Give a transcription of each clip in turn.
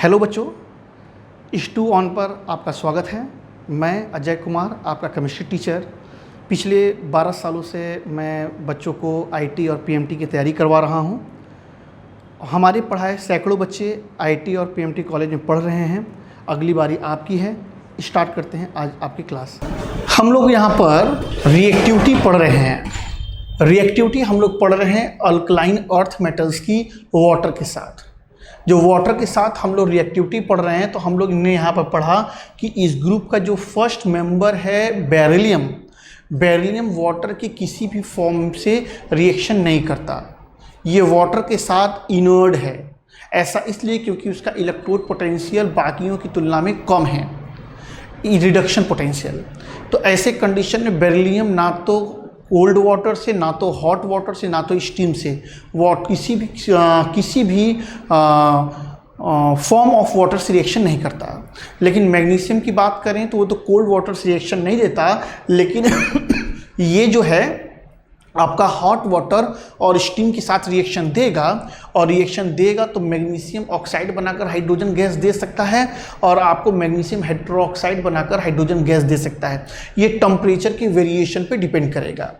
Hello बच्चों, H2 on पर आपका स्वागत है। मैं अजय कुमार, आपका केमिस्ट्री टीचर। पिछले 12 सालों से मैं बच्चों को आईटी और पीएमटी की तैयारी करवा रहा हूं। हमारे पढ़ाए सैकड़ों बच्चे आईटी और पीएमटी कॉलेज में पढ़ रहे हैं। अगली बारी आपकी है। स्टार्ट करते हैं आज आपकी क्लास। हम लोग यहाँ पर रिएक्टिविटी पढ़ रहे हैं। रिएक्टिविटी हम लोग पढ़ रहे हैं अल्कलाइन अर्थ मेटल्स की वाटर के साथ। जो वाटर के साथ हम लोग रिएक्टिविटी पढ़ रहे हैं, तो हम लोग ने यहाँ पर पढ़ा कि इस ग्रुप का जो फर्स्ट मेंबर है बेरिलियम, बेरिलियम वाटर की किसी भी फॉर्म से रिएक्शन नहीं करता। ये वाटर के साथ इनर्ट है। ऐसा इसलिए क्योंकि उसका इलेक्ट्रोड पोटेंशियल बाकियों की तुलना में कम है, रिडक्शन पोटेंशियल। तो ऐसे कंडीशन में बेरिलियम ना तो कोल्ड वाटर से, ना तो हॉट वाटर से, ना तो स्टीम से किसी भी फॉर्म ऑफ वाटर से रिएक्शन नहीं करता। लेकिन मैग्नीशियम की बात करें तो वो तो कोल्ड वाटर से रिएक्शन नहीं देता, लेकिन ये जो है आपका हॉट वाटर और स्टीम के साथ रिएक्शन देगा, और रिएक्शन देगा तो मैग्नीशियम ऑक्साइड बनाकर हाइड्रोजन गैस दे सकता है, और आपको मैग्नीशियम हाइड्रोक्साइड बनाकर हाइड्रोजन गैस दे सकता है। ये टेम्परेचर के वेरिएशन पे डिपेंड करेगा।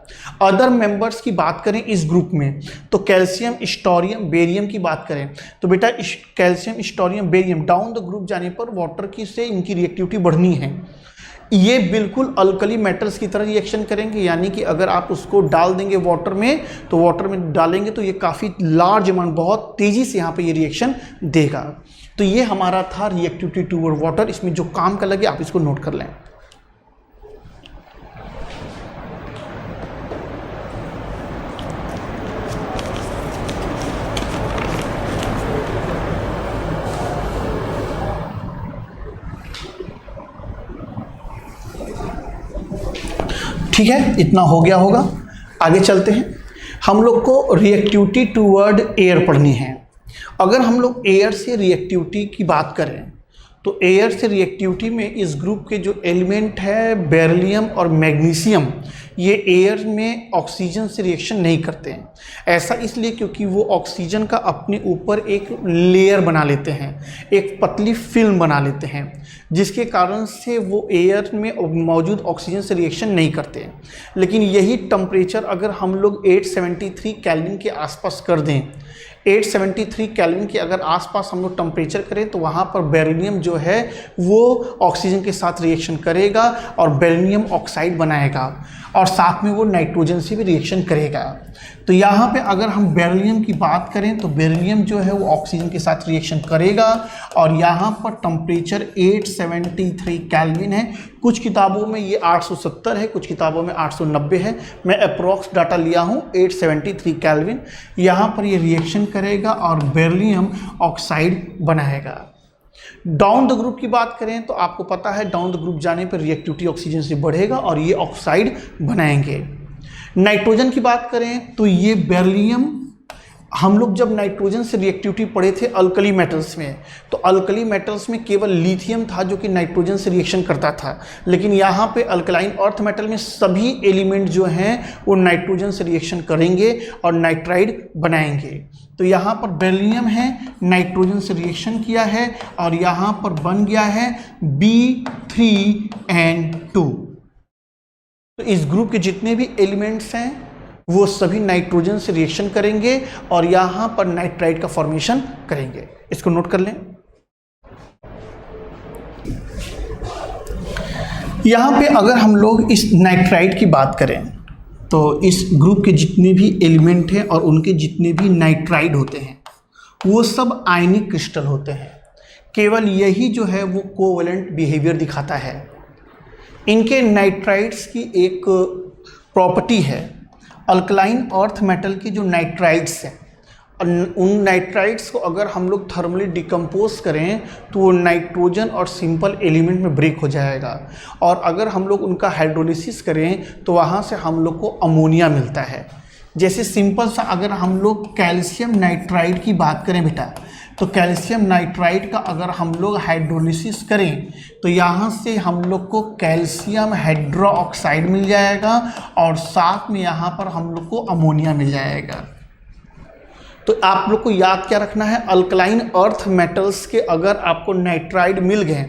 अदर मेंबर्स की बात करें इस ग्रुप में, तो कैल्शियम, स्टोरियम, बेरियम की बात करें तो बेटा calcium, strontium, barium down the group जाने पर वाटर की से इनकी रिएक्टिविटी बढ़नी है। ये बिल्कुल अल्कली मेटल्स की तरह रिएक्शन करेंगे, यानी कि अगर आप उसको डाल देंगे वाटर में, तो वाटर में डालेंगे तो ये काफ़ी लार्ज अमाउंट, बहुत तेज़ी से यहाँ पे ये रिएक्शन देगा। तो ये हमारा था रिएक्टिविटी टूवर्ड वाटर। इसमें जो काम का लगे आप इसको नोट कर लें। ठीक है, इतना हो गया होगा। आगे चलते हैं। हम लोग को रिएक्टिविटी टूवर्ड एयर पढ़नी है। अगर हम लोग एयर से रिएक्टिविटी की बात करें तो एयर से रिएक्टिविटी में इस ग्रुप के जो एलिमेंट है बेरिलियम और मैग्नीशियम, ये एयर में ऑक्सीजन से रिएक्शन नहीं करते हैं। ऐसा इसलिए क्योंकि वो ऑक्सीजन का अपने ऊपर एक लेयर बना लेते हैं, एक पतली फिल्म बना लेते हैं, जिसके कारण से वो एयर में मौजूद ऑक्सीजन से रिएक्शन नहीं करते हैं। लेकिन यही टेम्परेचर अगर हम लोग 873 केल्विन के आसपास कर दें, 873 केल्विन के अगर आसपास हम लोग टेम्परेचर करें, तो वहाँ पर बेरिलियम जो है वो ऑक्सीजन के साथ रिएक्शन करेगा और बेरिलियम ऑक्साइड बनाएगा, और साथ में वो नाइट्रोजन से भी रिएक्शन करेगा। तो यहाँ पे अगर हम बेरिलियम की बात करें तो बेरिलियम जो है वो ऑक्सीजन के साथ रिएक्शन करेगा, और यहाँ पर टेम्परेचर 873 केल्विन है। कुछ किताबों में ये 870 है, कुछ किताबों में 890 है। मैं अप्रॉक्स डाटा लिया हूँ 873 केल्विन। यहाँ पर ये रिएक्शन करेगा और बेरिलियम ऑक्साइड बनाएगा। डाउन द ग्रुप की बात करें तो आपको पता है डाउन द ग्रुप जाने पर रिएक्टिविटी ऑक्सीजन से बढ़ेगा और ये ऑक्साइड बनाएंगे। नाइट्रोजन की बात करें तो ये बेरिलियम, हम लोग जब नाइट्रोजन से रिएक्टिविटी पढ़े थे अल्कली मेटल्स में, तो अल्कली मेटल्स में केवल लिथियम था जो कि नाइट्रोजन से रिएक्शन करता था। लेकिन यहाँ पे अल्कलाइन अर्थ मेटल में सभी एलिमेंट जो हैं वो नाइट्रोजन से रिएक्शन करेंगे और नाइट्राइड बनाएंगे। तो यहाँ पर बेरिलियम है, नाइट्रोजन से रिएक्शन किया है और यहाँ पर बन गया है B3N2। तो इस ग्रुप के जितने भी एलिमेंट्स हैं वो सभी नाइट्रोजन से रिएक्शन करेंगे और यहाँ पर नाइट्राइड का फॉर्मेशन करेंगे। इसको नोट कर लें। यहाँ पे अगर हम लोग इस नाइट्राइड की बात करें तो इस ग्रुप के जितने भी एलिमेंट हैं और उनके जितने भी नाइट्राइड होते हैं वो सब आयनिक क्रिस्टल होते हैं। केवल यही जो है वो कोवैलेंट बिहेवियर दिखाता है। इनके नाइट्राइड्स की एक प्रॉपर्टी है, अल्कलाइन अर्थ मेटल की जो नाइट्राइड्स हैं, उन नाइट्राइड्स को अगर हम लोग थर्मली डिकम्पोज करें तो वो नाइट्रोजन और सिंपल एलिमेंट में ब्रेक हो जाएगा, और अगर हम लोग उनका हाइड्रोलिसिस करें तो वहाँ से हम लोग को अमोनिया मिलता है। जैसे सिंपल सा अगर हम लोग कैल्शियम नाइट्राइड की बात करें बेटा, तो कैल्शियम नाइट्राइड का अगर हम लोग हाइड्रोलिसिस करें तो यहाँ से हम लोग को कैल्शियम हाइड्रोक्साइड मिल जाएगा और साथ में यहाँ पर हम लोग को अमोनिया मिल जाएगा। तो आप लोग को याद क्या रखना है, अल्कलाइन अर्थ मेटल्स के अगर आपको नाइट्राइड मिल गए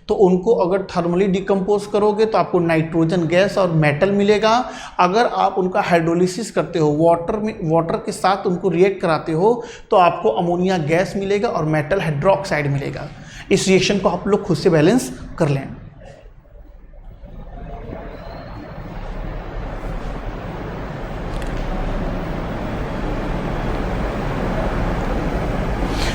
तो उनको अगर थर्मली डिकम्पोज करोगे तो आपको नाइट्रोजन गैस और मेटल मिलेगा। अगर आप उनका हाइड्रोलिसिस करते हो, वाटर के साथ उनको रिएक्ट कराते हो तो आपको अमोनिया गैस मिलेगा और मेटल हाइड्रोक्साइड मिलेगा। इस रिएक्शन को आप लोग खुद से बैलेंस कर लें।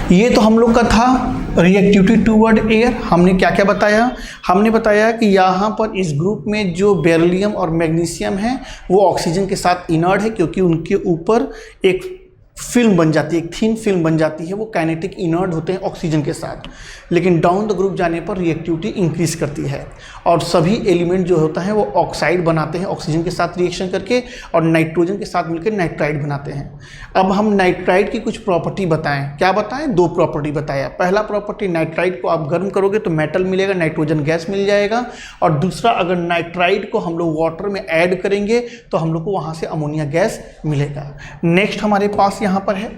ये तो हम लोग का था रिएक्टिविटी टूवर्ड एयर। हमने क्या क्या बताया, हमने बताया कि यहाँ पर इस ग्रुप में जो बेरिलियम और मैग्नीशियम है वो ऑक्सीजन के साथ इनर्ट है, क्योंकि उनके ऊपर एक फिल्म बन जाती है, एक थिन फिल्म बन जाती है, वो काइनेटिक इनर्ट होते हैं ऑक्सीजन के साथ। लेकिन डाउन द ग्रुप जाने पर रिएक्टिविटी इंक्रीज करती है और सभी एलिमेंट जो होता है वो ऑक्साइड बनाते हैं ऑक्सीजन के साथ रिएक्शन करके और नाइट्रोजन के साथ मिलकर नाइट्राइड बनाते हैं। अब हम नाइट्राइड की कुछ प्रॉपर्टी बताएं। क्या बताएं? दो प्रॉपर्टी बताया। पहला प्रॉपर्टी, नाइट्राइड को आप गर्म करोगे तो मेटल मिलेगा, नाइट्रोजन गैस मिल जाएगा। और दूसरा, अगर नाइट्राइड को हम लोग वाटर में ऐड करेंगे तो हम लोग को वहाँ से अमोनिया गैस मिलेगा। नेक्स्ट हमारे पास यहाँ पर है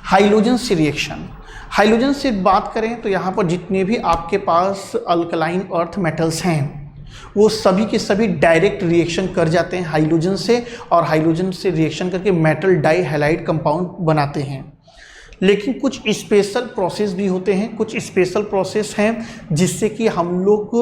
हाइड्रोजन से रिएक्शन। हाइड्रोजन से बात करें तो यहाँ पर जितने भी आपके पास अल्कलाइन अर्थ मेटल्स हैं वो सभी के सभी डायरेक्ट रिएक्शन कर जाते हैं हाइड्रोजन से, और हाइड्रोजन से रिएक्शन करके मेटल डाई हैलाइड कंपाउंड बनाते हैं। लेकिन कुछ स्पेशल प्रोसेस भी होते हैं, कुछ स्पेशल प्रोसेस हैं जिससे कि हम लोग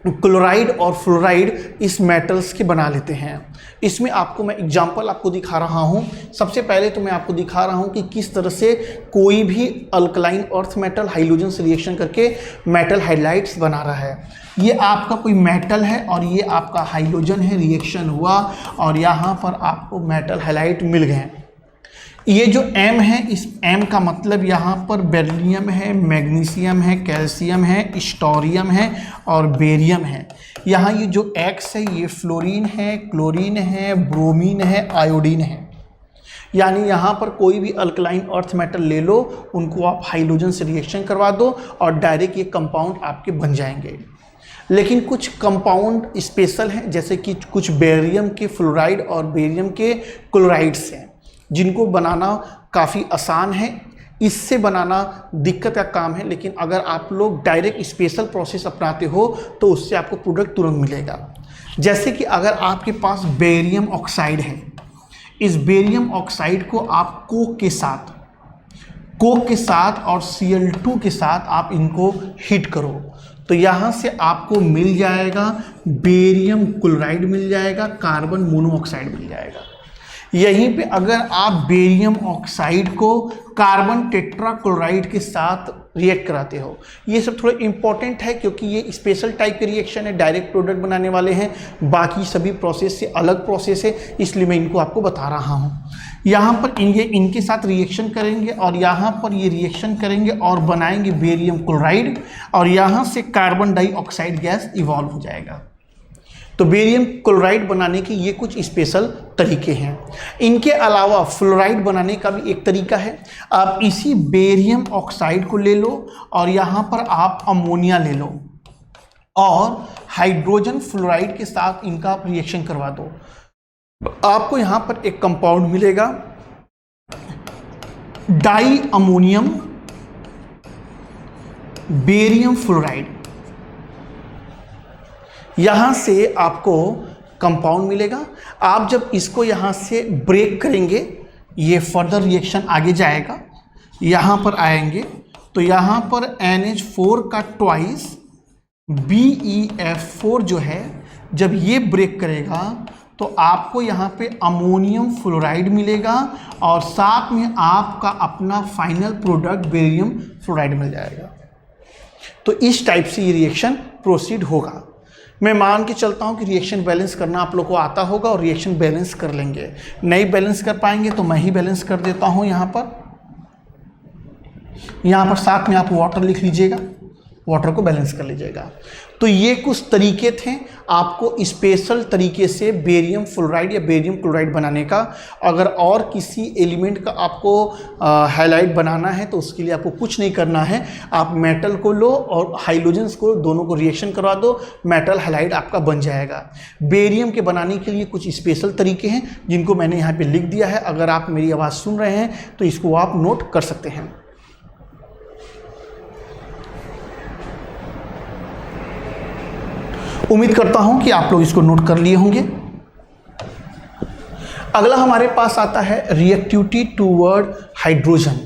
क्लोराइड और फ्लोराइड इस मेटल्स के बना लेते हैं। इसमें आपको मैं एग्जांपल आपको दिखा रहा हूँ। सबसे पहले तो मैं आपको दिखा रहा हूँ कि किस तरह से कोई भी अल्कलाइन अर्थ मेटल हाइड्रोजन से रिएक्शन करके मेटल हाइड्राइड्स बना रहा है। ये आपका कोई मेटल है और ये आपका हाइड्रोजन है, रिएक्शन हुआ और यहाँ पर आपको मेटल हाइड्राइड मिल गए। ये जो M है, इस M का मतलब यहाँ पर बेरिलियम है, मैग्नीशियम है, कैल्शियम है, स्टोरियम है और बेरियम है। यहाँ ये जो X है ये फ्लोरीन है, क्लोरीन है, ब्रोमीन है, आयोडीन है। यानी यहाँ पर कोई भी अल्कलाइन अर्थ मेटल ले लो, उनको आप हाइड्रोजन से रिएक्शन करवा दो और डायरेक्ट ये कंपाउंड आपके बन जाएंगे। लेकिन कुछ कंपाउंड स्पेशल हैं, जैसे कि कुछ बेरियम के फ्लोराइड और बेरियम के क्लोराइड्स हैं जिनको बनाना काफ़ी आसान है। इससे बनाना दिक्कत का काम है, लेकिन अगर आप लोग डायरेक्ट स्पेशल प्रोसेस अपनाते हो तो उससे आपको प्रोडक्ट तुरंत मिलेगा। जैसे कि अगर आपके पास बेरियम ऑक्साइड है, इस बेरियम ऑक्साइड को आप कोक के साथ और Cl2 के साथ आप इनको हीट करो तो यहाँ से आपको मिल जाएगा बेरियम क्लोराइड मिल जाएगा, कार्बन मोनोऑक्साइड मिल जाएगा। यहीं पे अगर आप बेरियम ऑक्साइड को कार्बन टेट्राक्लोराइड के साथ रिएक्ट कराते हो, ये सब थोड़ा इंपॉर्टेंट है क्योंकि ये स्पेशल टाइप के रिएक्शन है, डायरेक्ट प्रोडक्ट बनाने वाले हैं, बाकी सभी प्रोसेस से अलग प्रोसेस है, इसलिए मैं इनको आपको बता रहा हूँ। यहाँ पर इनके साथ रिएक्शन करेंगे और यहाँ पर ये रिएक्शन करेंगे और बनाएंगे बेरियम क्लोराइड और यहाँ से कार्बन डाइऑक्साइड गैस इवॉल्व हो जाएगा। तो बेरियम क्लोराइड बनाने के ये कुछ स्पेशल तरीके हैं। इनके अलावा फ्लोराइड बनाने का भी एक तरीका है। आप इसी बेरियम ऑक्साइड को ले लो और यहाँ पर आप अमोनिया ले लो और हाइड्रोजन फ्लोराइड के साथ इनका आप रिएक्शन करवा दो। आपको यहाँ पर एक कंपाउंड मिलेगा डाई अमोनियम बेरियम फ्लोराइड। यहाँ से आपको कंपाउंड मिलेगा। आप जब इसको यहाँ से ब्रेक करेंगे, ये फर्दर रिएक्शन आगे जाएगा, यहाँ पर आएंगे तो यहाँ पर NH4 का ट्वाइस BeF4 जो है, जब ये ब्रेक करेगा तो आपको यहाँ पे अमोनियम फ्लोराइड मिलेगा और साथ में आपका अपना फाइनल प्रोडक्ट बेरियम फ्लोराइड मिल जाएगा। तो इस टाइप से ये रिएक्शन प्रोसीड होगा। मैं मान के चलता हूँ कि रिएक्शन बैलेंस करना आप लोग को आता होगा और रिएक्शन बैलेंस कर लेंगे। नहीं बैलेंस कर पाएंगे तो मैं ही बैलेंस कर देता हूँ। यहाँ पर साथ में आप वाटर लिख लीजिएगा। वाटर को बैलेंस कर लीजिएगा। तो ये कुछ तरीके थे आपको स्पेशल तरीके से बेरियम फ्लोराइड या बेरियम क्लोराइड बनाने का। अगर और किसी एलिमेंट का आपको हाइलाइट बनाना है तो उसके लिए आपको कुछ नहीं करना है, आप मेटल को लो और हाइड्रोजन्स को दोनों को रिएक्शन करवा दो, मेटल हाइलाइट आपका बन जाएगा। बेरियम के बनाने के लिए कुछ स्पेशल तरीके हैं जिनको मैंने यहाँ पे लिख दिया है। अगर आप मेरी आवाज़ सुन रहे हैं तो इसको आप नोट कर सकते हैं। उम्मीद करता हूं कि आप लोग इसको नोट कर लिए होंगे। अगला हमारे पास आता है reactivity toward hydrogen.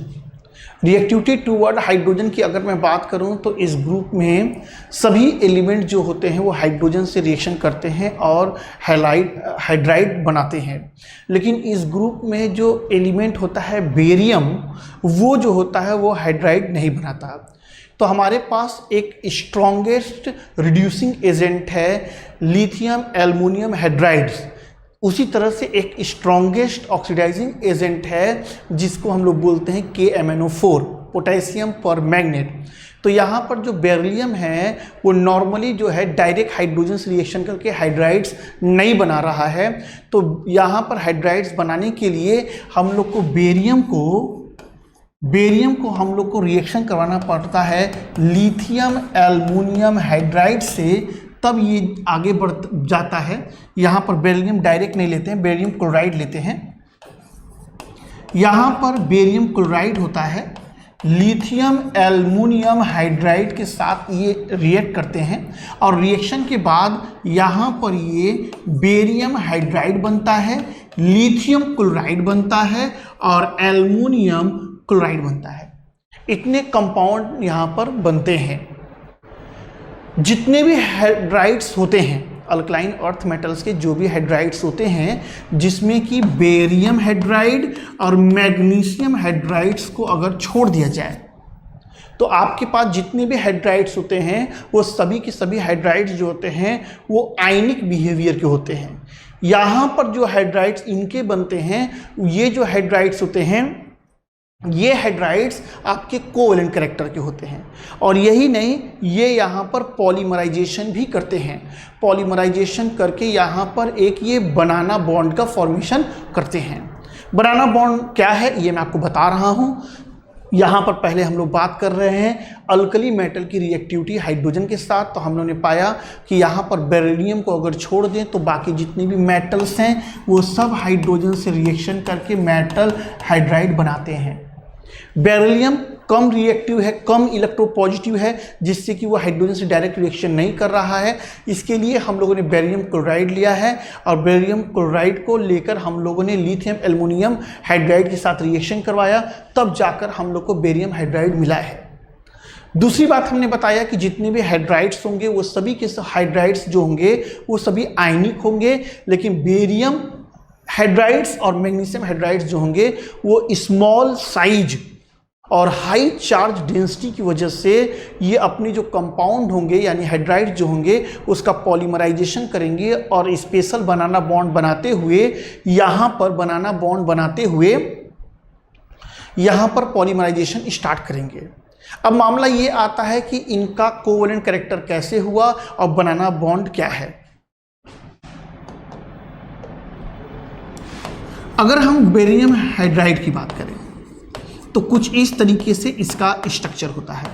Reactivity toward hydrogen की अगर मैं बात करूं तो इस ग्रुप में सभी एलिमेंट जो होते हैं वो हाइड्रोजन से रिएक्शन करते हैं और हाइड्राइड बनाते हैं। लेकिन इस ग्रुप में जो एलिमेंट होता है बेरियम, वो जो होता है वो हाइड्राइड नहीं बनाता। तो हमारे पास एक स्ट्रॉन्गेस्ट रिड्यूसिंग एजेंट है लिथियम एल्युमिनियम हाइड्राइड्स। उसी तरह से एक स्ट्रॉन्गेस्ट ऑक्सीडाइजिंग एजेंट है जिसको हम लोग बोलते हैं KMnO4, पोटेशियम पर मैग्नेट। तो यहाँ पर जो बेरिलियम है वो नॉर्मली जो है डायरेक्ट हाइड्रोजन से रिएक्शन करके हाइड्राइड्स नहीं बना रहा है। तो यहाँ पर हाइड्राइड्स बनाने के लिए हम लोग को बेरियम को हम लोग को रिएक्शन करवाना पड़ता है लिथियम एल्युमिनियम हाइड्राइड से, तब ये आगे बढ़ जाता है। यहाँ पर बेरिलियम डायरेक्ट नहीं लेते हैं, बेरियम क्लोराइड लेते हैं। यहाँ पर बेरियम क्लोराइड होता है, लिथियम एल्युमिनियम हाइड्राइड के साथ ये रिएक्ट करते हैं और रिएक्शन के बाद यहाँ पर ये बेरियम हाइड्राइड बनता है, लिथियम क्लोराइड बनता है और एल्युमिनियम क्लोराइड बनता है। इतने कंपाउंड यहाँ पर बनते हैं। जितने भी हाइड्राइड्स होते हैं अल्कलाइन अर्थ मेटल्स के, जो भी हाइड्राइड्स होते हैं, जिसमें कि बेरियम हाइड्राइड और मैग्नीशियम हाइड्राइड्स को अगर छोड़ दिया जाए तो आपके पास जितने भी हाइड्राइड्स होते हैं वो सभी के सभी हाइड्राइड्स जो होते हैं वो आयनिक बिहेवियर के होते हैं। यहाँ पर जो हाइड्राइड्स इनके बनते हैं, ये जो हाइड्राइड्स होते हैं ये हाइड्राइड्स आपके कोवेलेंट कैरेक्टर के होते हैं। और यही नहीं, ये यहाँ पर पॉलीमराइजेशन भी करते हैं। पॉलीमराइजेशन करके यहाँ पर एक ये बनाना बॉन्ड का फॉर्मेशन करते हैं। बनाना बॉन्ड क्या है ये मैं आपको बता रहा हूँ। यहाँ पर पहले हम लोग बात कर रहे हैं अल्कली मेटल की रिएक्टिविटी हाइड्रोजन के साथ। तो हम लोगों ने पाया कि यहाँ पर बेरिलियम को अगर छोड़ दें तो बाकी जितने भी मेटल्स हैं वो सब हाइड्रोजन से रिएक्शन करके मेटल हाइड्राइड बनाते हैं। बेरिलियम कम रिएक्टिव है, कम इलेक्ट्रोपॉजिटिव है, जिससे कि वो हाइड्रोजन से डायरेक्ट रिएक्शन नहीं कर रहा है। इसके लिए हम लोगों ने बेरियम क्लोराइड लिया है और बेरियम क्लोराइड को लेकर हम लोगों ने लिथियम एल्युमिनियम हाइड्राइड के साथ रिएक्शन करवाया, तब जाकर हम लोग को बेरियम हाइड्राइड मिला है। दूसरी बात हमने बताया कि जितने भी हाइड्राइड्स होंगे वो सभी के हाइड्राइड्स जो होंगे वो सभी आयनिक होंगे, लेकिन बेरियम हाइड्राइड्स और मैग्नीशियम हाइड्राइड्स जो होंगे वो स्मॉल साइज और हाई चार्ज डेंसिटी की वजह से ये अपनी जो कंपाउंड होंगे यानी हाइड्राइड जो होंगे उसका पॉलीमराइजेशन करेंगे और स्पेशल बनाना बॉन्ड बनाते हुए यहाँ पर बनाना बॉन्ड बनाते हुए यहाँ पर पॉलीमराइजेशन स्टार्ट करेंगे। अब मामला ये आता है कि इनका कोवेलेंट कैरेक्टर कैसे हुआ और बनाना बॉन्ड क्या है। अगर हम बेरियम हाइड्राइड की बात करें तो कुछ इस तरीके से इसका स्ट्रक्चर होता है।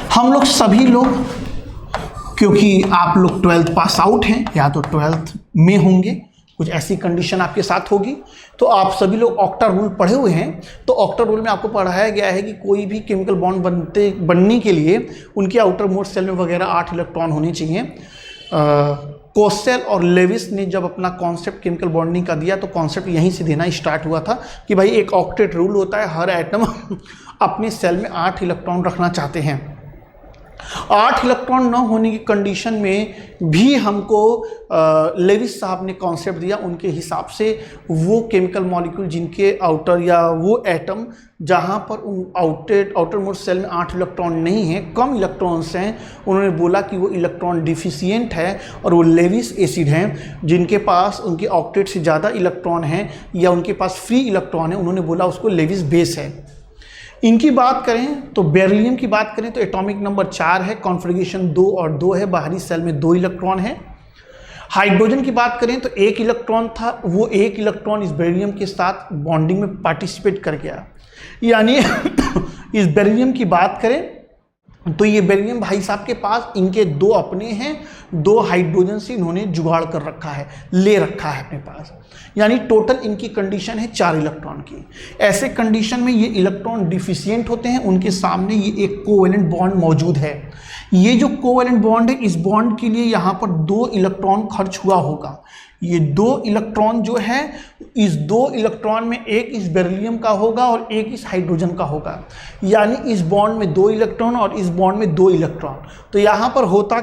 हम लोग सभी लोग, क्योंकि आप लोग 12th पास आउट हैं या तो 12th में होंगे, कुछ ऐसी कंडीशन आपके साथ होगी, तो आप सभी लोग ऑक्टा रूल पढ़े हुए हैं। तो ऑक्टा रूल में आपको पढ़ाया गया है कि कोई भी केमिकल बॉन्ड बनने के लिए उनके आउटर मोस्ट सेल में वगैरह 8 इलेक्ट्रॉन होने चाहिए। कोसेल और लेविस ने जब अपना कॉन्सेप्ट केमिकल बॉन्डिंग का दिया तो कॉन्सेप्ट यहीं से देना स्टार्ट हुआ था कि भाई एक ऑक्टेट रूल होता है, हर एटम अपने सेल में 8 इलेक्ट्रॉन रखना चाहते हैं। 8 इलेक्ट्रॉन न होने की कंडीशन में भी हमको लेविस साहब ने कॉन्सेप्ट दिया। उनके हिसाब से वो केमिकल मॉलिक्यूल जिनके आउटर या वो एटम जहाँ पर उन आउटर मोस्ट सेल में 8 इलेक्ट्रॉन नहीं है, कम इलेक्ट्रॉन्स हैं, उन्होंने बोला कि वो इलेक्ट्रॉन डिफिशियंट है और वो लेविस एसिड हैं। जिनके पास उनके ऑक्टेट से ज़्यादा इलेक्ट्रॉन हैं या उनके पास फ्री इलेक्ट्रॉन है, उन्होंने बोला उसको लेविस बेस है। इनकी बात करें तो बेरिलियम की बात करें तो एटॉमिक नंबर 4 है, कॉन्फ़िगरेशन 2 और 2 है, बाहरी सेल में 2 इलेक्ट्रॉन है। हाइड्रोजन की बात करें तो 1 इलेक्ट्रॉन था, वो 1 इलेक्ट्रॉन इस बेरिलियम के साथ बॉन्डिंग में पार्टिसिपेट कर गया। यानी इस बेरिलियम की बात करें तो ये बेरिलियम भाई साहब के पास इनके 2 अपने हैं, 2 हाइड्रोजन से इन्होंने जुगाड़ कर रखा है, ले रखा है अपने पास। यानी टोटल इनकी कंडीशन है 4 इलेक्ट्रॉन की। ऐसे कंडीशन में ये इलेक्ट्रॉन डिफिशियंट होते हैं, उनके सामने ये एक कोवेलेंट बॉन्ड मौजूद है। ये जो कोवेलेंट बॉन्ड है, इस बॉन्ड के लिए यहाँ पर 2 इलेक्ट्रॉन खर्च हुआ होगा। ये 2 इलेक्ट्रॉन जो है, इस 2 इलेक्ट्रॉन में एक इस बेरिलियम का होगा और एक इस हाइड्रोजन का होगा। यानी इस बॉन्ड में 2 इलेक्ट्रॉन और इस बॉन्ड में 2 इलेक्ट्रॉन। तो यहाँ पर होता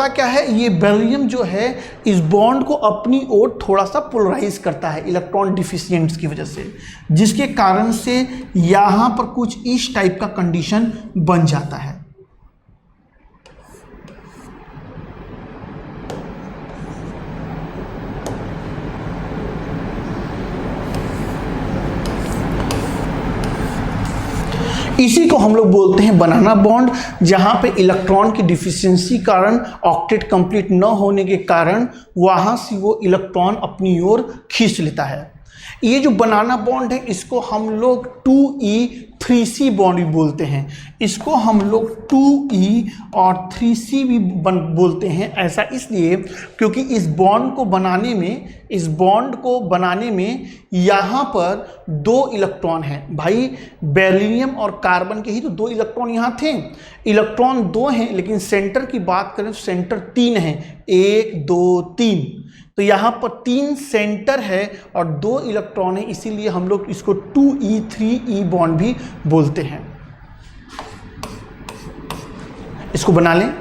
क्या है, ये बेरिलियम जो है इस बॉन्ड को अपनी ओर थोड़ा सा पोलराइज करता है इलेक्ट्रॉन डिफिशियंट्स की वजह से, जिसके कारण से यहाँ पर कुछ इस टाइप का कंडीशन बन जाता है। इसी को हम लोग बोलते हैं बनाना बॉन्ड, जहां पे इलेक्ट्रॉन की डिफिशियंसी कारण ऑक्टेट कंप्लीट न होने के कारण वहां से वो इलेक्ट्रॉन अपनी ओर खींच लेता है। ये जो बनाना बॉन्ड है, इसको हम लोग 2E3C बॉन्ड भी बोलते हैं। इसको हम लोग 2E और 3C भी बोलते हैं। ऐसा इसलिए क्योंकि इस बॉन्ड को बनाने में यहाँ पर 2 इलेक्ट्रॉन हैं। भाई बेरिलियम और कार्बन के ही तो 2 इलेक्ट्रॉन यहाँ थे। इलेक्ट्रॉन 2 हैं, लेकिन सेंटर की बात करें तो सेंटर 3 हैं, 1 2 3। तो यहाँ पर 3 सेंटर है और 2 इलेक्ट्रॉन है, इसीलिए हम लोग इसको 2E3E बॉन्ड भी बोलते हैं। इसको बना लें।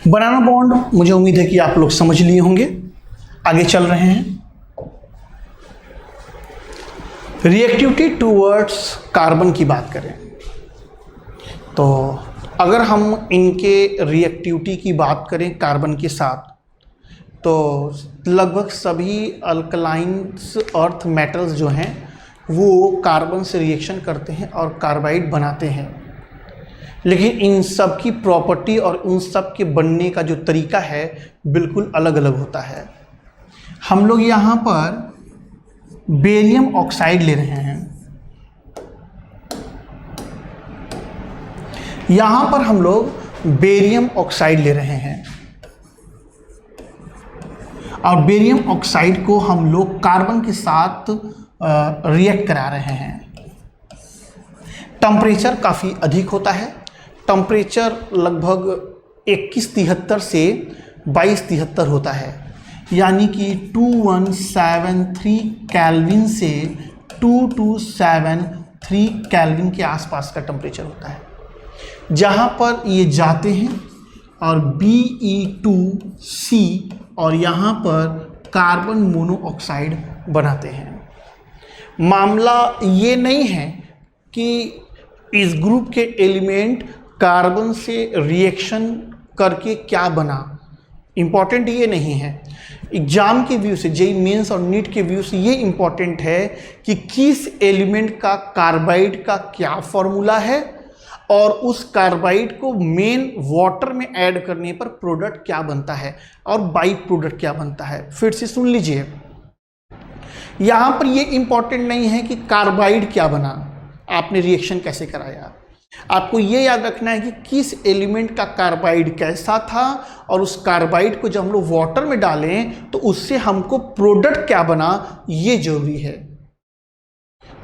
बनाना बॉन्ड मुझे उम्मीद है कि आप लोग समझ लिए होंगे। आगे चल रहे हैं। रिएक्टिविटी टूवर्ड्स कार्बन की बात करें तो अगर हम इनके रिएक्टिविटी की बात करें कार्बन के साथ, तो लगभग सभी अल्कलाइंस अर्थ मेटल्स जो हैं वो कार्बन से रिएक्शन करते हैं और कार्बाइड बनाते हैं। लेकिन इन सब की प्रॉपर्टी और उन सब के बनने का जो तरीका है बिल्कुल अलग अलग होता है। हम लोग यहाँ पर बेरियम ऑक्साइड ले रहे हैं। यहाँ पर हम लोग बेरियम ऑक्साइड ले रहे हैं और बेरियम ऑक्साइड को हम लोग कार्बन के साथ रिएक्ट करा रहे हैं। टेम्परेचर काफ़ी अधिक होता है। टेम्परेचर लगभग 2173 से 2273 होता है, यानी कि 2173 केल्विन से 2273 केल्विन के आसपास का टेम्परेचर होता है, जहाँ पर ये जाते हैं और Be2C और यहाँ पर कार्बन मोनोऑक्साइड बनाते हैं। मामला ये नहीं है कि इस ग्रुप के एलिमेंट कार्बन से रिएक्शन करके क्या बना, इम्पॉर्टेंट ये नहीं है। एग्जाम के व्यू से, जेईई मेंस और नीट के व्यू से ये इम्पॉर्टेंट है कि किस एलिमेंट का कार्बाइड का क्या फॉर्मूला है और उस कार्बाइड को मेन वाटर में ऐड करने पर प्रोडक्ट क्या बनता है और बाई प्रोडक्ट क्या बनता है। फिर से सुन लीजिए, यहाँ पर ये इम्पॉर्टेंट नहीं है कि कार्बाइड क्या बना, आपने रिएक्शन कैसे कराया। आपको ये याद रखना है कि किस एलिमेंट का कार्बाइड कैसा था, और उस कार्बाइड को जब हम लोग वाटर में डालें तो उससे हमको प्रोडक्ट क्या बना, ये जरूरी है।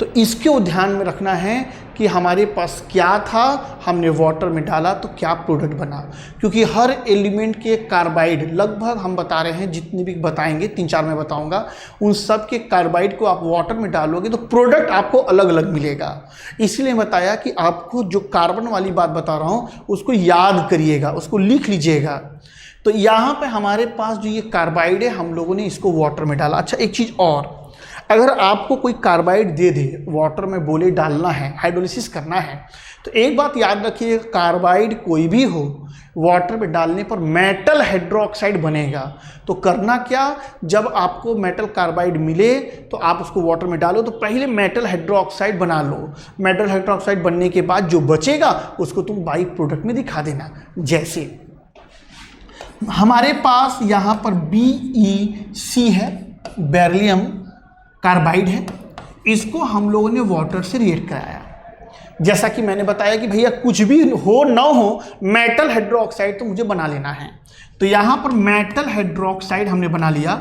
तो इसको ध्यान में रखना है कि हमारे पास क्या था, हमने वाटर में डाला तो क्या प्रोडक्ट बना। क्योंकि हर एलिमेंट के कार्बाइड लगभग हम बता रहे हैं, जितने भी बताएंगे 3-4 मैं बताऊंगा, उन सब के कार्बाइड को आप वाटर में डालोगे तो प्रोडक्ट आपको अलग अलग मिलेगा। इसलिए बताया कि आपको जो कार्बन वाली बात बता रहा हूँ उसको याद करिएगा, उसको लिख लीजिएगा। तो यहाँ पे हमारे पास जो ये कार्बाइड है, हम लोगों ने इसको वाटर में डाला। अच्छा, एक चीज़ और, अगर आपको कोई कार्बाइड दे दे, वाटर में बोले डालना है, हाइड्रोलिसिस करना है, तो एक बात याद रखिए, कार्बाइड कोई भी हो, वाटर में डालने पर मेटल हाइड्रोक्साइड बनेगा। तो करना क्या, जब आपको मेटल कार्बाइड मिले तो आप उसको वाटर में डालो तो पहले मेटल हाइड्रोक्साइड बना लो। मेटल हाइड्रोक्साइड बनने के बाद जो बचेगा उसको तुम बाई प्रोडक्ट में दिखा देना। जैसे हमारे पास यहाँ पर BeC है, बेरिलियम कार्बाइड है, इसको हम लोगों ने वाटर से रिएक्ट कराया। जैसा कि मैंने बताया कि भैया कुछ भी हो ना हो, मेटल हाइड्रोक्साइड तो मुझे बना लेना है। तो यहां पर मेटल हाइड्रोक्साइड हमने बना लिया।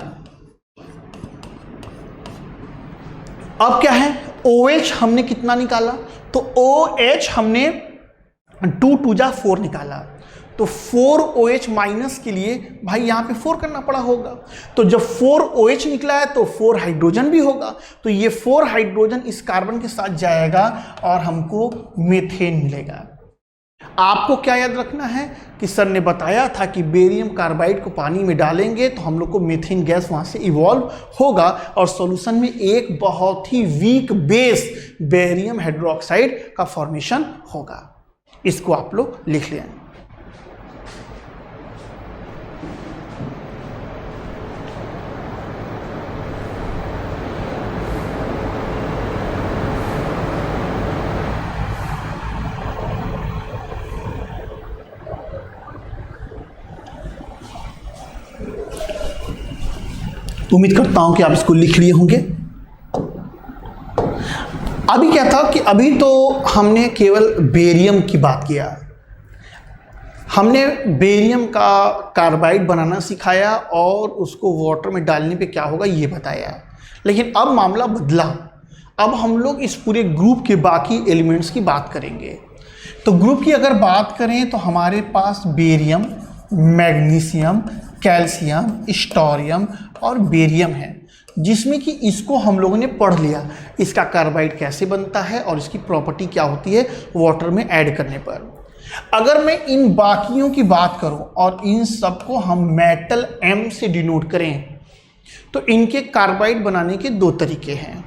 अब क्या है, OH हमने कितना निकाला, तो OH हमने 2 जा 4 निकाला। तो 4OH माइनस के लिए भाई यहाँ पे 4 करना पड़ा होगा। तो जब 4OH निकला है तो 4 हाइड्रोजन भी होगा, तो ये 4 हाइड्रोजन इस कार्बन के साथ जाएगा और हमको मीथेन मिलेगा। आपको क्या याद रखना है कि सर ने बताया था कि बेरियम कार्बाइड को पानी में डालेंगे तो हम लोग को मीथेन गैस वहाँ से इवॉल्व होगा और सॉल्यूशन में एक बहुत ही वीक बेस बेरियम हाइड्रोक्साइड का फॉर्मेशन होगा। इसको आप लोग लिख लें। उम्मीद करता हूं कि आप इसको लिख लिए होंगे। अभी क्या था कि अभी तो हमने केवल बेरियम की बात किया, हमने बेरियम का कार्बाइड बनाना सिखाया और उसको वाटर में डालने पे क्या होगा ये बताया। लेकिन अब मामला बदला, अब हम लोग इस पूरे ग्रुप के बाकी एलिमेंट्स की बात करेंगे। तो ग्रुप की अगर बात करें तो हमारे पास बेरियम, मैग्नीशियम, कैल्शियम, स्टोरियम और बेरियम है, जिसमें कि इसको हम लोगों ने पढ़ लिया, इसका कार्बाइड कैसे बनता है और इसकी प्रॉपर्टी क्या होती है वाटर में ऐड करने पर। अगर मैं इन बाकियों की बात करूं और इन सबको हम मेटल M से डिनोट करें तो इनके कार्बाइड बनाने के 2 तरीके हैं।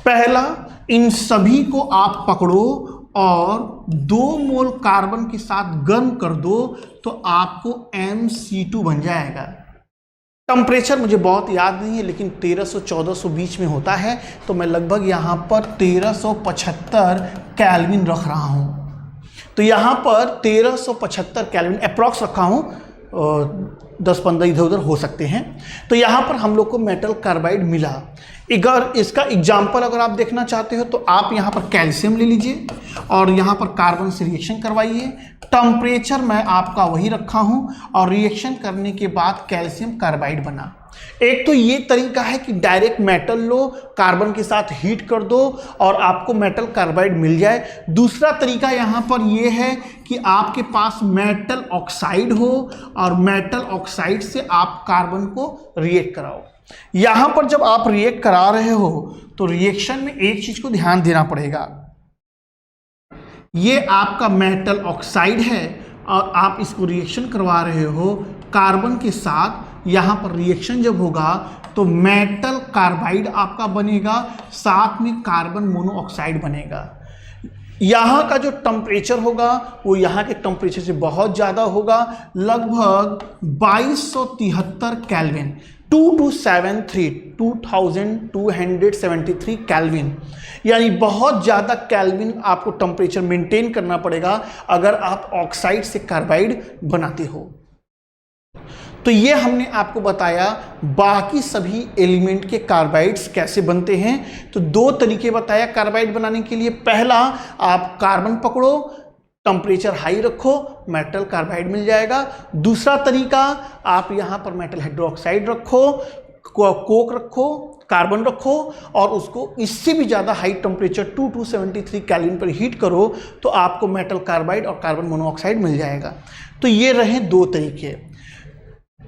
पहला, इन सभी को आप पकड़ो और 2 मोल कार्बन के साथ गर्म कर दो तो आपको MC2 बन जाएगा। टेम्परेचर मुझे बहुत याद नहीं है, लेकिन 1300-1400 बीच में होता है, तो मैं लगभग यहाँ पर 1375 केल्विन रख रहा हूँ। तो यहाँ पर 1375 केल्विन अप्रॉक्स रखा हूँ, 10-15 इधर उधर हो सकते हैं। तो यहाँ पर हम लोग को मेटल कार्बाइड मिला। अगर इसका एग्जाम्पल अगर आप देखना चाहते हो तो आप यहाँ पर कैल्शियम ले लीजिए और यहाँ पर कार्बन से रिएक्शन करवाइए। टेम्परेचर मैं आपका वही रखा हूँ और रिएक्शन करने के बाद कैल्शियम कार्बाइड बना। एक तो ये तरीका है कि डायरेक्ट मेटल लो, कार्बन के साथ हीट कर दो और आपको मेटल कार्बाइड मिल जाए। दूसरा तरीका यहाँ पर ये है कि आपके पास मेटल ऑक्साइड हो और मेटल ऑक्साइड से आप कार्बन को रिएक्ट कराओ। यहाँ पर जब आप रिएक्ट करा रहे हो तो रिएक्शन में एक चीज को ध्यान देना पड़ेगा, ये आपका मेटल ऑक्साइड है और आप इसको रिएक्शन करवा रहे हो कार्बन के साथ। यहाँ पर रिएक्शन जब होगा तो मेटल कार्बाइड आपका बनेगा, साथ में कार्बन मोनोऑक्साइड बनेगा। यहाँ का जो टेम्परेचर होगा वो यहाँ के टेम्परेचर से बहुत ज़्यादा होगा, लगभग 2273 केल्विन, 2273 केल्विन, यानी बहुत ज़्यादा केल्विन आपको टेम्परेचर मेंटेन करना पड़ेगा अगर आप ऑक्साइड से कार्बाइड बनाते हो। तो ये हमने आपको बताया बाकी सभी एलिमेंट के कार्बाइड्स कैसे बनते हैं। तो 2 तरीके बताया कार्बाइड बनाने के लिए। पहला, आप कार्बन पकड़ो, टेम्परेचर हाई रखो, मेटल कार्बाइड मिल जाएगा। दूसरा तरीका, आप यहाँ पर मेटल हाइड्रोक्साइड रखो, कोक रखो, कार्बन रखो और उसको इससे भी ज़्यादा हाई टेम्परेचर 273 केल्विन पर हीट करो तो आपको मेटल कार्बाइड और कार्बन मोनोऑक्साइड मिल जाएगा। तो ये रहे दो तरीके।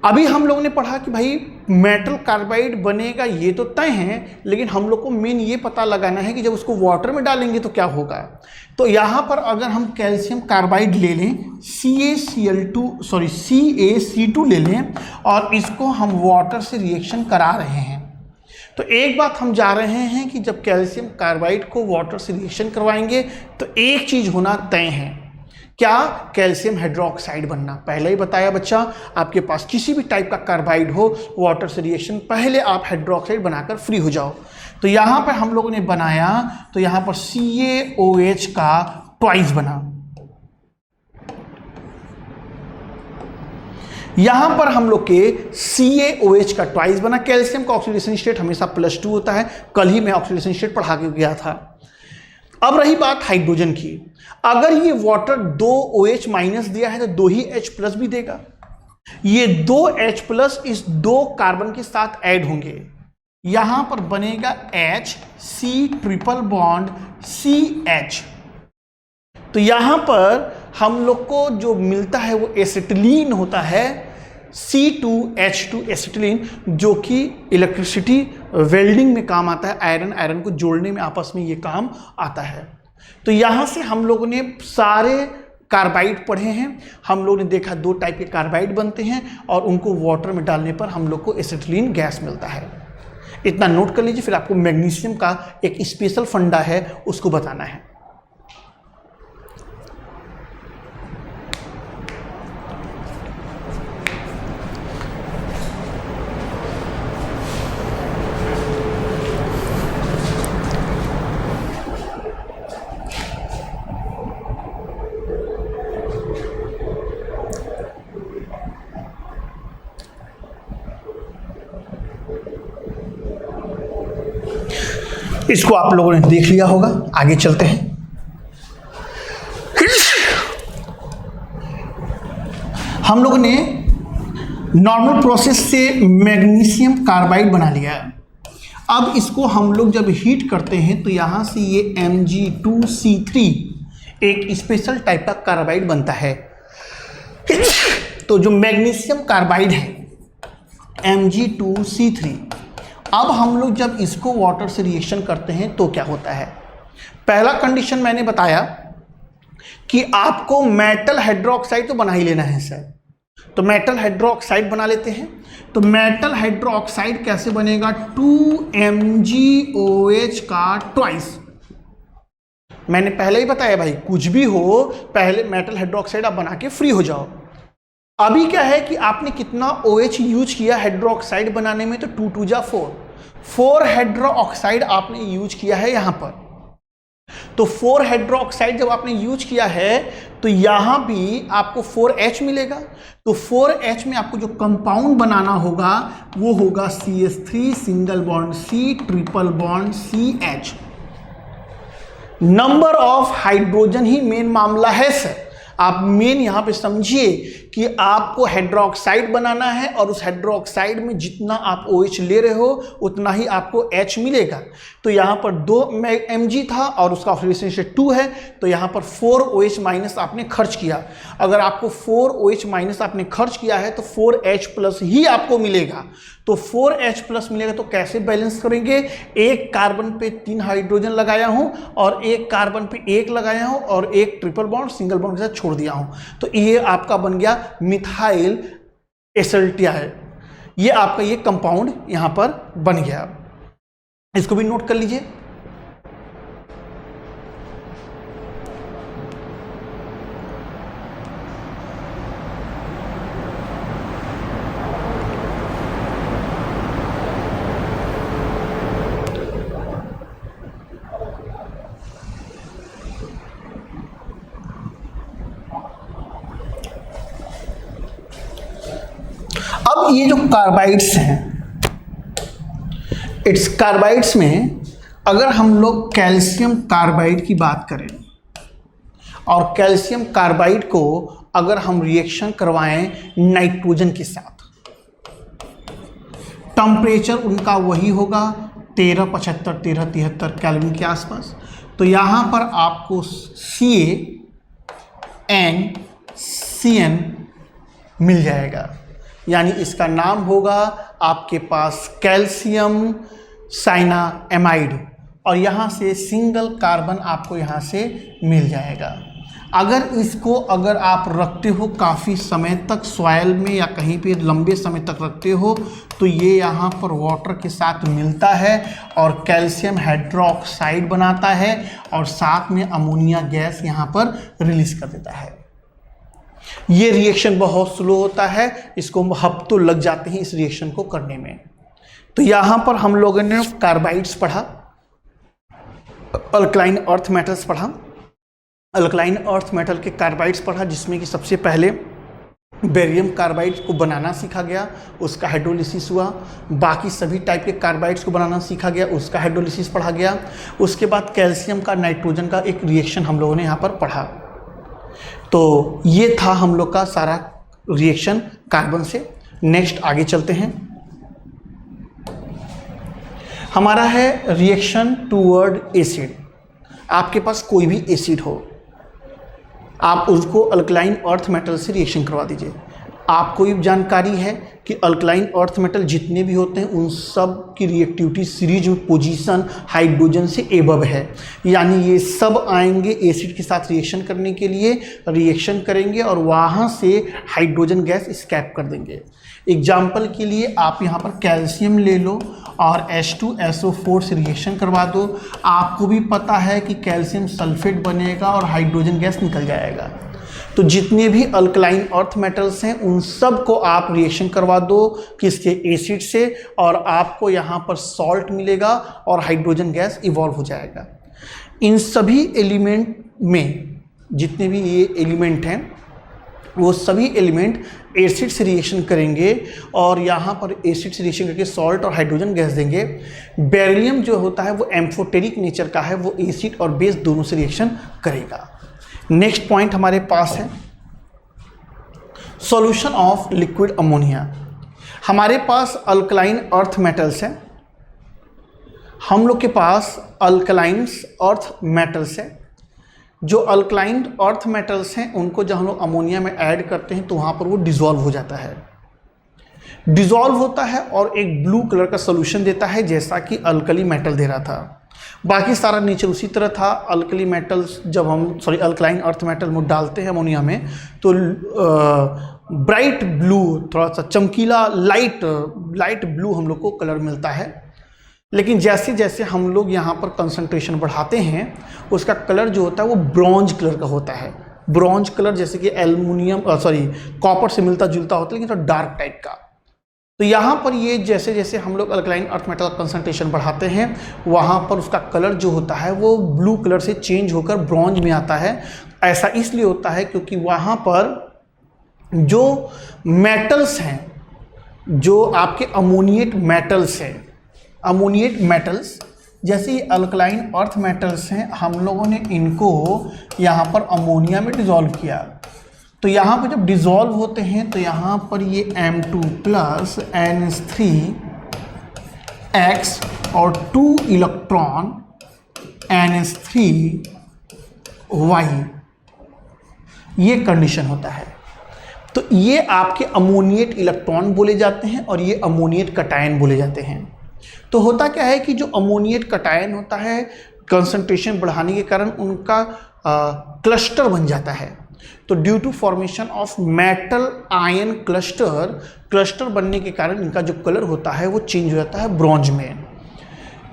अभी हम लोगों ने पढ़ा कि भाई मेटल कार्बाइड बनेगा ये तो तय है, लेकिन हम लोग को मेन ये पता लगाना है कि जब उसको वाटर में डालेंगे तो क्या होगा। तो यहाँ पर अगर हम कैल्शियम कार्बाइड ले लें, CaC2 ले लें और इसको हम वाटर से रिएक्शन करा रहे हैं, तो एक बात हम जा रहे हैं कि जब कैल्शियम कार्बाइड को वाटर से रिएक्शन करवाएंगे तो एक चीज़ होना तय है, क्या? कैल्शियम हाइड्रोक्साइड बनना। पहले ही बताया बच्चा, आपके पास किसी भी टाइप का कार्बाइड हो, वाटर से रिएक्शन पहले आप हाइड्रोक्साइड बनाकर फ्री हो जाओ। तो यहाँ पर हम लोगों ने बनाया, तो यहाँ पर CaOH का ट्वाइस बना। यहां पर हम लोग के CaOH का ट्वाइस बना। कैल्शियम का ऑक्सीडेशन स्टेट हमेशा +2 होता है, कल ही मैं ऑक्सीडेशन स्टेट पढ़ा के गया था। अब रही बात हाइड्रोजन की, अगर ये वाटर 2 OH- दिया है तो 2 ही H+ भी देगा। ये 2 H+ इस 2 कार्बन के साथ ऐड होंगे, यहां पर बनेगा HC ट्रिपल बॉन्ड CH। तो यहां पर हम लोग को जो मिलता है वो एसिटिलीन होता है, C2H2 एसिटिलीन, जो कि इलेक्ट्रिसिटी वेल्डिंग में काम आता है, आयरन को जोड़ने में आपस में ये काम आता है। तो यहाँ से हम लोगों ने सारे कार्बाइड पढ़े हैं। हम लोगों ने देखा 2 टाइप के कार्बाइड बनते हैं और उनको वाटर में डालने पर हम लोग को एसिटिलीन गैस मिलता है। इतना नोट कर लीजिए, फिर आपको मैग्नीशियम का एक स्पेशल फंडा है उसको बताना है। इसको आप लोगों ने देख लिया होगा, आगे चलते हैं। हम लोगों ने नॉर्मल प्रोसेस से मैग्नीशियम कार्बाइड बना लिया। अब इसको हम लोग जब हीट करते हैं तो यहां से ये Mg2C3 एक स्पेशल टाइप का कार्बाइड बनता है। तो जो मैग्नीशियम कार्बाइड है Mg2C3, अब हम लोग जब इसको वाटर से रिएक्शन करते हैं तो क्या होता है। पहला कंडीशन मैंने बताया कि आपको मेटल हाइड्रोक्साइड तो बना ही लेना है सर, तो मेटल हाइड्रोक्साइड बना लेते हैं। तो मेटल हाइड्रोक्साइड कैसे बनेगा, 2MgOH का ट्वाइस। मैंने पहले ही बताया भाई, कुछ भी हो पहले मेटल हाइड्रोक्साइड आप बना के फ्री हो जाओ। अभी क्या है कि आपने कितना OH यूज किया हाइड्रोक्साइड बनाने में, तो 2 2 जा 4 हाइड्रोक्साइड आपने यूज किया है यहां पर। तो 4 हाइड्रोक्साइड जब आपने यूज किया है तो यहां भी आपको 4H मिलेगा। तो 4H में आपको जो कंपाउंड बनाना होगा वो होगा CH3 single bond C triple bond CH। Number of hydrogen he main मामला है सर। आप मेन यहां पे समझिए कि आपको हाइड्रोक्साइड बनाना है और उस हाइड्रोक्साइड में जितना आप OH ले रहे हो उतना ही आपको H मिलेगा। तो यहाँ पर 2 Mg था और उसका ऑक्सीडेशन स्टेट 2 है, तो यहाँ पर 4OH- आपने खर्च किया। अगर आपको 4OH- आपने खर्च किया है तो 4H+ ही आपको मिलेगा। तो 4H+ मिलेगा तो कैसे बैलेंस करेंगे, एक कार्बन पे 3 हाइड्रोजन लगाया हूं और एक कार्बन पे 1 लगाया हूं और एक ट्रिपल बॉन्ड सिंगल बॉन्ड के साथ छोड़ दिया हूं, तो ये आपका बन गया मिथाइल एसिटाइल। ये आपका ये कंपाउंड यहां पर बन गया। इसको भी नोट कर लीजिए। अब ये जो कार्बाइड्स हैं, इट्स कार्बाइड्स में अगर हम लोग कैल्शियम कार्बाइड की बात करें और कैल्शियम कार्बाइड को अगर हम रिएक्शन करवाएं नाइट्रोजन के साथ, टेम्परेचर उनका वही होगा 1375 1373 केल्विन के आसपास। तो यहाँ पर आपको CaNCN मिल जाएगा, यानी इसका नाम होगा आपके पास कैल्शियम साइनामाइड, और यहाँ से सिंगल कार्बन आपको यहाँ से मिल जाएगा। अगर आप रखते हो काफ़ी समय तक सॉइल में या कहीं पे लंबे समय तक रखते हो तो ये यहाँ पर वाटर के साथ मिलता है और कैल्शियम हाइड्रोक्साइड बनाता है और साथ में अमोनिया गैस यहाँ पर रिलीज कर देता है। ये रिएक्शन बहुत स्लो होता है, इसको हफ्तों लग जाते हैं इस रिएक्शन को करने में। तो यहाँ पर हम लोगों ने कार्बाइड्स पढ़ा, अल्कलाइन अर्थ मेटल्स पढ़ा, अल्कलाइन अर्थ मेटल के कार्बाइड्स पढ़ा, जिसमें कि सबसे पहले बेरियम कार्बाइड को बनाना सीखा गया, उसका हाइड्रोलिसिस हुआ। बाकी सभी टाइप के कार्बाइड्स को बनाना सीखा गया, उसका हाइड्रोलिसिस पढ़ा गया। उसके बाद कैल्शियम का नाइट्रोजन का एक रिएक्शन हम लोगों ने यहाँ पर पढ़ा। तो ये था हम लोग का सारा रिएक्शन कार्बन से। नेक्स्ट आगे चलते हैं, हमारा है रिएक्शन टूवर्ड एसिड। आपके पास कोई भी एसिड हो, आप उसको अल्कलाइन अर्थ मेटल से रिएक्शन करवा दीजिए। आपको ये जानकारी है कि अल्कलाइन अर्थ मेटल जितने भी होते हैं उन सब की रिएक्टिविटी सीरीज पोजीशन हाइड्रोजन से एबव है, यानी ये सब आएंगे एसिड के साथ रिएक्शन करने के लिए, रिएक्शन करेंगे और वहाँ से हाइड्रोजन गैस स्कैप कर देंगे। एग्जाम्पल के लिए आप यहाँ पर कैल्शियम ले लो और H2SO4 से रिएक्शन करवा दो, आपको भी पता है कि कैल्शियम सल्फेट बनेगा और हाइड्रोजन गैस निकल जाएगा। तो जितने भी अल्कलाइन अर्थ मेटल्स हैं उन सब को आप रिएक्शन करवा दो किसके, एसिड से, और आपको यहाँ पर सॉल्ट मिलेगा और हाइड्रोजन गैस इवॉल्व हो जाएगा। इन सभी एलिमेंट में जितने भी ये एलिमेंट हैं वो सभी एलिमेंट एसिड से रिएक्शन करेंगे और यहाँ पर एसिड से रिएक्शन करके सॉल्ट और हाइड्रोजन गैस देंगे। बेरिलियम जो होता है वो एम्फोटेरिक नेचर का है, वो एसिड और बेस दोनों से रिएक्शन करेगा। नेक्स्ट पॉइंट हमारे पास है सॉल्यूशन ऑफ लिक्विड अमोनिया। हमारे पास अल्कलाइन अर्थ मेटल्स हैं, हम लोग के पास अल्कलाइन्स अर्थ मेटल्स हैं। जो अल्कलाइन अर्थ मेटल्स हैं उनको जब हम लोग अमोनिया में ऐड करते हैं तो वहाँ पर वो डिज़ोल्व हो जाता है, डिज़ोल्व होता है और एक ब्लू कलर का सोल्यूशन देता है, जैसा कि अल्कली मेटल दे रहा था। बाकी सारा नेचर उसी तरह था। अल्कली मेटल्स जब हम अल्कलाइन अर्थ मेटल में डालते हैं अमोनिया में तो ब्राइट ब्लू, थोड़ा सा चमकीला लाइट ब्लू हम लोग को कलर मिलता है। लेकिन जैसे जैसे हम लोग यहाँ पर कंसंट्रेशन बढ़ाते हैं उसका कलर जो होता है वो ब्रॉन्ज कलर का होता है। ब्रॉन्ज कलर जैसे कि एल्युमिनियम कॉपर से मिलता जुलता होता है, लेकिन थोड़ा डार्क टाइप का। तो यहाँ पर ये जैसे जैसे हम लोग अल्कलाइन अर्थ मेटल कंसंट्रेशन बढ़ाते हैं वहाँ पर उसका कलर जो होता है वो ब्लू कलर से चेंज होकर ब्रॉन्ज में आता है। ऐसा इसलिए होता है क्योंकि वहाँ पर जो मेटल्स हैं, जो आपके अमोनिएट मेटल्स हैं, अमोनिएट मेटल्स जैसे ये अल्कलाइन अर्थ मेटल्स हैं, हम लोगों ने इनको यहाँ पर अमोनिया में डिज़ोल्व किया। तो यहाँ पर जब डिज़ोल्व होते हैं तो यहाँ पर ये M2 प्लस NH3X और 2 इलेक्ट्रॉन NH3Y, ये कंडीशन होता है। तो ये आपके अमोनिएट इलेक्ट्रॉन बोले जाते हैं और ये अमोनिएट कटायन बोले जाते हैं। तो होता क्या है कि जो अमोनिएट कटायन होता है कंसंट्रेशन बढ़ाने के कारण उनका क्लस्टर बन जाता है। तो due to formation of metal ion cluster बनने के कारण इनका जो कलर होता है वो चेंज हो जाता है ब्रॉन्ज में।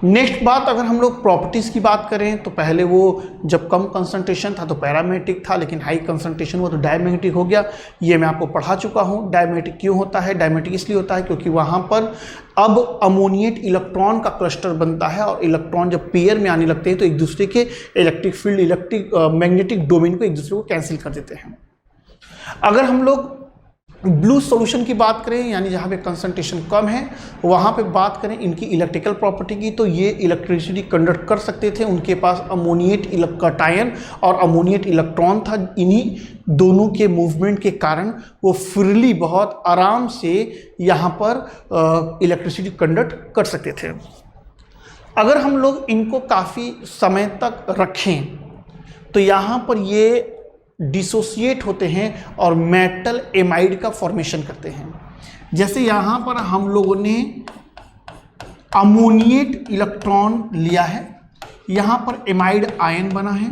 नेक्स्ट बात, अगर हम लोग प्रॉपर्टीज़ की बात करें तो पहले वो जब कम कंसंट्रेशन था तो पैरामैग्नेटिक था, लेकिन हाई कंसंट्रेशन हुआ तो डायमैग्नेटिक हो गया। ये मैं आपको पढ़ा चुका हूँ। डायमैग्नेटिक क्यों होता है? डायमैग्नेटिक इसलिए होता है क्योंकि वहाँ पर अब अमोनिएट इलेक्ट्रॉन का क्लस्टर बनता है और इलेक्ट्रॉन जब पेयर में आने लगते हैं तो एक दूसरे के इलेक्ट्रिक फील्ड मैग्नेटिक डोमेन को एक दूसरे को कैंसिल कर देते हैं। अगर हम लोग ब्लू सॉल्यूशन की बात करें, यानी जहाँ पे कंसंट्रेशन कम है, वहाँ पे बात करें इनकी इलेक्ट्रिकल प्रॉपर्टी की, तो ये इलेक्ट्रिसिटी कंडक्ट कर सकते थे। उनके पास अमोनिएट कैटायन और अमोनिएट इलेक्ट्रॉन था। इन्हीं दोनों के मूवमेंट के कारण वो फ्रीली बहुत आराम से यहाँ पर इलेक्ट्रिसिटी कंडक्ट कर सकते थे। अगर हम लोग इनको काफ़ी समय तक रखें तो यहाँ पर ये डिसोसिएट होते हैं और मेटल एमाइड का फॉर्मेशन करते हैं। जैसे यहाँ पर हम लोगों ने अमोनिएट इलेक्ट्रॉन लिया है, यहाँ पर एमाइड आयन बना है,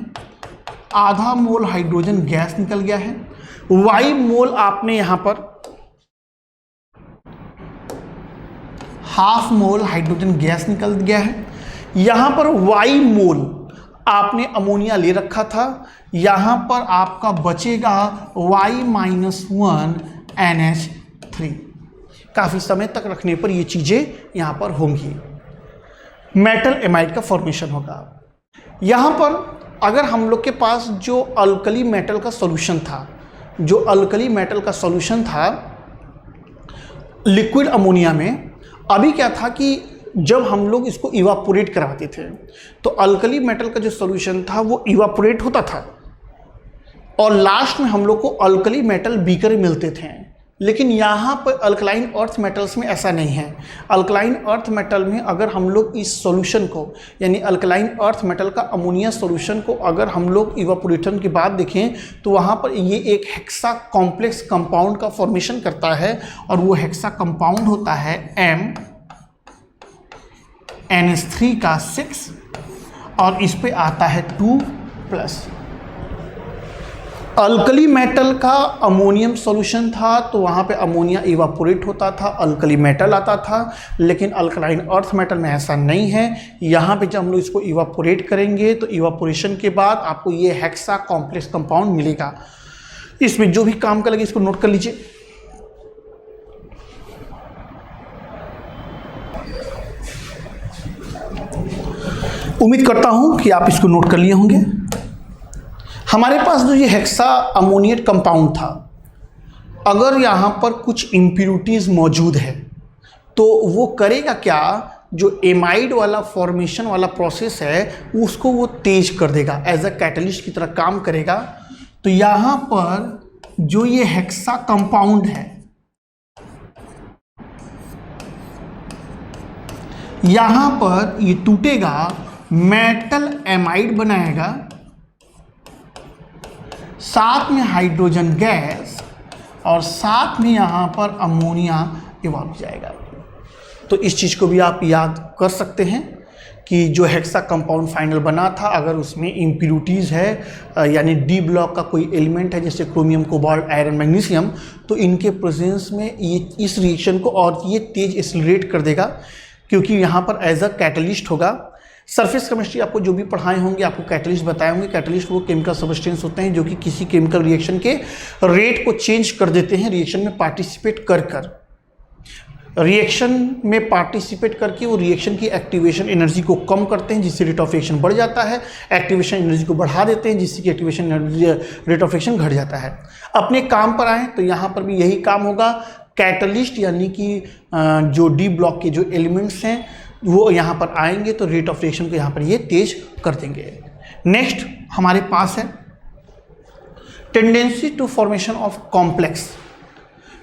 आधा मोल हाइड्रोजन गैस निकल गया है, वाई मोल आपने यहाँ पर हाफ मोल हाइड्रोजन गैस निकल गया है, यहाँ पर वाई मोल आपने अमोनिया ले रखा था, यहाँ पर आपका बचेगा Y-1 NH3। काफ़ी समय तक रखने पर ये चीज़ें यहाँ पर होंगी, मेटल एमाइड का फॉर्मेशन होगा। यहाँ पर अगर हम लोग के पास जो अल्कली मेटल का सॉल्यूशन था, लिक्विड अमोनिया में, अभी क्या था कि जब हम लोग इसको इवापोरेट करवाते थे तो अल्कली मेटल का जो सॉल्यूशन था वो इवापोरेट होता था और लास्ट में हम लोग को अल्कली मेटल बीकर मिलते थे। लेकिन यहाँ पर अल्कलाइन अर्थ मेटल्स में ऐसा नहीं है। अल्कलाइन अर्थ मेटल में अगर हम लोग इस सॉल्यूशन को, यानी अल्कलाइन अर्थ मेटल का अमोनिया सॉल्यूशन को अगर हम लोग इवापोरेशन के बाद देखें तो वहाँ पर ये एक हेक्सा कॉम्प्लेक्स कंपाउंड का फॉर्मेशन करता है और वो हेक्सा कंपाउंड होता है NH3 का 6 और इस पे आता है 2+। अल्कली मेटल का अमोनियम सॉल्यूशन था तो वहाँ पे अमोनिया इवापोरेट होता था, अल्कली मेटल आता था। लेकिन अल्कलाइन अर्थ मेटल में ऐसा नहीं है। यहाँ पे जब हम लोग इसको इवापोरेट करेंगे तो इवापोरेशन के बाद आपको ये हेक्सा कॉम्प्लेक्स कंपाउंड मिलेगा। इसमें जो भी काम करेंगे इसको नोट कर लीजिए। उम्मीद करता हूं कि आप इसको नोट कर लिए होंगे। हमारे पास जो ये हेक्सा अमोनिएट कंपाउंड था, अगर यहाँ पर कुछ इम्प्यूरिटीज़ मौजूद है तो वो करेगा क्या, जो एमाइड वाला फॉर्मेशन वाला प्रोसेस है उसको वो तेज कर देगा, एज अ कैटलिस्ट की तरह काम करेगा। तो यहाँ पर जो ये हेक्सा कंपाउंड है, यहाँ पर ये टूटेगा, मेटल एमाइड बनाएगा, साथ में हाइड्रोजन गैस और साथ में यहाँ पर अमोनिया इवॉल्व हो जाएगा। तो इस चीज़ को भी आप याद कर सकते हैं कि जो हेक्सा कंपाउंड फाइनल बना था, अगर उसमें इम्प्यूरिटीज़ है, यानी डी ब्लॉक का कोई एलिमेंट है जैसे क्रोमियम, कोबाल्ट, आयरन, मैग्नीशियम, तो इनके प्रेजेंस में ये इस रिएक्शन को और ये तेज एक्सीलरेट कर देगा, क्योंकि यहाँ पर एज अ कैटलिस्ट होगा। सरफेस केमिस्ट्री आपको जो भी पढ़ाए होंगे आपको कैटलिस्ट बताए होंगे। कैटलिस्ट वो केमिकल सब्सटेंस होते हैं जो कि किसी केमिकल रिएक्शन के रेट को चेंज कर देते हैं, रिएक्शन में पार्टिसिपेट कर रिएक्शन में पार्टिसिपेट करके वो रिएक्शन की एक्टिवेशन एनर्जी को कम करते हैं, जिससे रेट ऑफ रिएक्शन बढ़ जाता है, एक्टिवेशन एनर्जी को बढ़ा देते हैं, जिससे कि एक्टिवेशन रेट ऑफ रिएक्शन घट जाता है। अपने काम पर आए तो यहाँ पर भी यही काम होगा। कैटलिस्ट यानी कि जो डी ब्लॉक के जो एलिमेंट्स हैं वो यहाँ पर आएंगे तो रेट ऑफ रिएक्शन को यहाँ पर ये तेज कर देंगे। नेक्स्ट हमारे पास है tendency to formation of complex.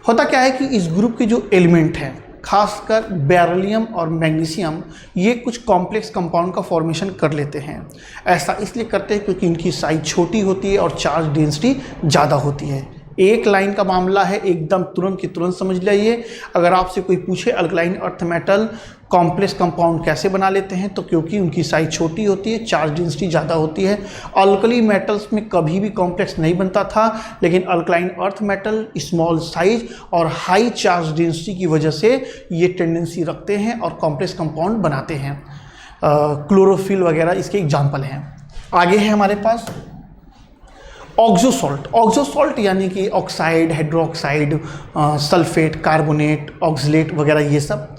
होता क्या है कि इस ग्रुप के जो एलिमेंट हैं, खासकर बेरिलियम और मैग्नीशियम, ये कुछ कॉम्प्लेक्स कंपाउंड का फॉर्मेशन कर लेते हैं। ऐसा इसलिए करते हैं क्योंकि इनकी साइज छोटी होती है और चार्ज डेंसिटी ज़्यादा होती है। एक लाइन का मामला है, एकदम तुरंत की तुरंत समझ लिया। अगर आपसे कोई पूछे alkaline earth metal complex compound कैसे बना लेते हैं, तो क्योंकि उनकी साइज छोटी होती है, चार्ज डेंसिटी ज़्यादा होती है। अल्कली मेटल्स में कभी भी कॉम्प्लेक्स नहीं बनता था, लेकिन alkaline earth metal small size और हाई चार्ज डेंसिटी की वजह से ये टेंडेंसी रखते हैं और कॉम्प्लेक्स कंपाउंड बनाते हैं। क्लोरोफिल वगैरह इसके एग्जाम्पल हैं। आगे है हमारे पास ऑक्सोसॉल्ट। ऑक्सोसॉल्ट यानी कि oxide, hydroxide, sulphate, carbonate, oxalate वगैरह ये सब।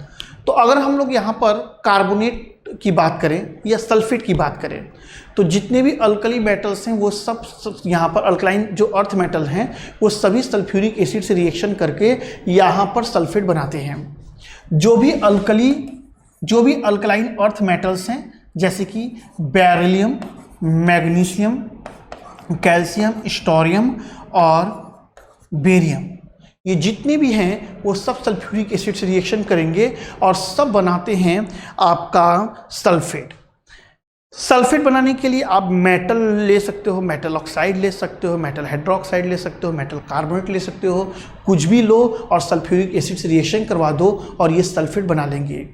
तो अगर हम लोग यहाँ पर कार्बोनेट की बात करें या सल्फेट की बात करें तो जितने भी अल्कली मेटल्स हैं वो सब यहाँ पर अल्कलाइन जो अर्थ मेटल हैं वो सभी सल्फ्यूरिक एसिड से रिएक्शन करके यहाँ पर सल्फेट बनाते हैं। जो भी अल्कलाइन अर्थ मेटल्स हैं जैसे कि बेरिलियम, मैग्नीशियम, कैल्शियम, स्टोरियम और बेरियम, ये जितने भी हैं वो सब सल्फ्यूरिक एसिड से रिएक्शन करेंगे और सब बनाते हैं आपका सल्फेट। सल्फेट बनाने के लिए आप मेटल ले सकते हो, मेटल ऑक्साइड ले सकते हो, मेटल हाइड्रोक्साइड ले सकते हो, मेटल कार्बोनेट ले सकते हो, कुछ भी लो और सल्फ्यूरिक एसिड से रिएक्शन करवा दो और ये सल्फेट बना लेंगे।